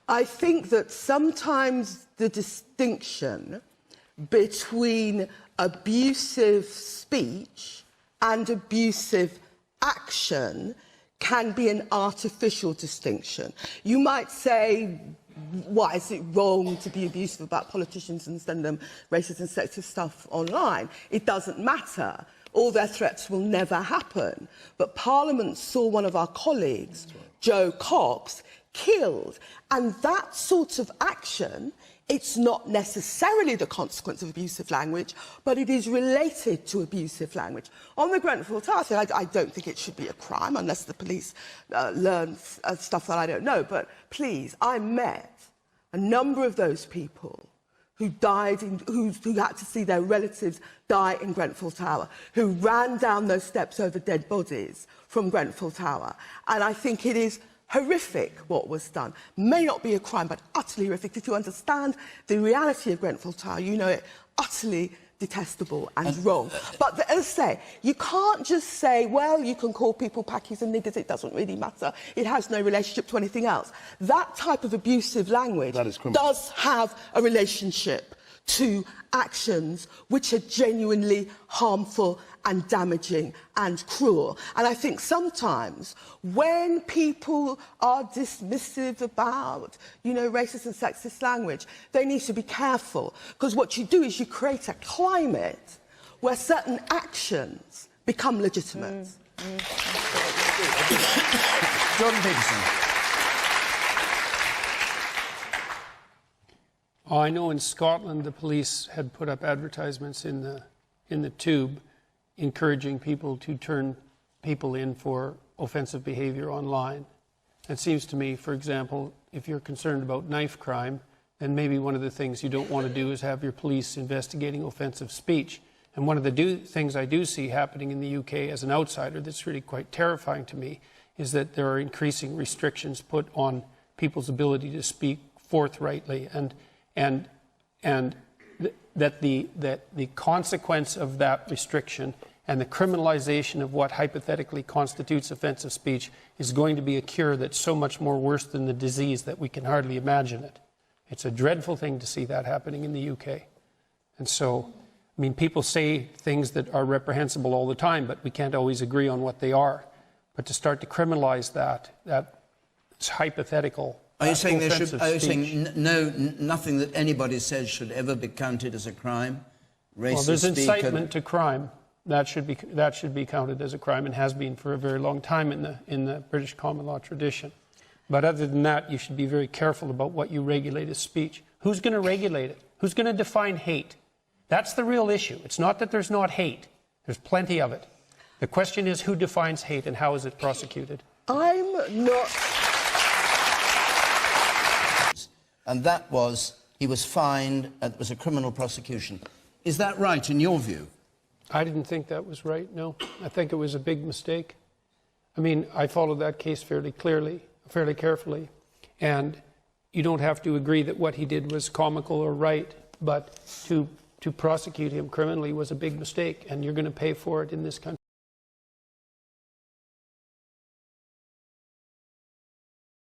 I think that sometimes the distinction between abusive speech and abusive action can be an artificial distinction. You might say, why is it wrong to be abusive about politicians and send them racist and sexist stuff online? It doesn't matter. All their threats will never happen. But Parliament saw one of our colleagues, Joe Cox, killed. And that sort of action, it's not necessarily the consequence of abusive language, but it is related to abusive language. On the Grenfell Tower thing, I don't think it should be a crime unless the police learn stuff that I don't know. But please, I met a number of those people who died, who had to see their relatives die in Grenfell Tower, who ran down those steps over dead bodies from Grenfell Tower. And I think it is horrific what was done. May not be a crime, but utterly horrific. If you understand the reality of Grenfell Tower, you know it utterly detestable and wrong. But as I say, you can't just say, well, you can call people packies and niggers, it doesn't really matter. It has no relationship to anything else. That type of abusive language does have a relationship to actions which are genuinely harmful and damaging and cruel. And I think sometimes when people are dismissive about, you know, racist and sexist language, they need to be careful, because what you do is you create a climate where certain actions become legitimate. Jordan Peterson. Oh, I know in Scotland the police had put up advertisements in the tube encouraging people to turn people in for offensive behaviour online. It seems to me, for example, if you're concerned about knife crime, then maybe one of the things you don't want to do is have your police investigating offensive speech. And one of the things I do see happening in the UK as an outsider that's really quite terrifying to me is that there are increasing restrictions put on people's ability to speak forthrightly, and that the consequence of that restriction and the criminalization of what hypothetically constitutes offensive speech is going to be a cure that's so much more worse than the disease that we can hardly imagine it. It's a dreadful thing to see that happening in the UK. And so, I mean, people say things that are reprehensible all the time, but we can't always agree on what they are. But to start to criminalize that's hypothetical. Are you saying there should? Are you saying nothing that anybody says should ever be counted as a crime? Racist well, there's incitement to crime. That should be counted as a crime and has been for a very long time in the British common law tradition. But other than that, you should be very careful about what you regulate as speech. Who's going to regulate it? Who's going to define hate? That's the real issue. It's not that there's not hate. There's plenty of it. The question is who defines hate and how is it prosecuted? I'm not. And that was, he was fined, it was a criminal prosecution. Is that right in your view? I didn't think that was right, no. I think it was a big mistake. I mean, I followed that case fairly carefully, and you don't have to agree that what he did was comical or right, but to prosecute him criminally was a big mistake, and you're going to pay for it in this country.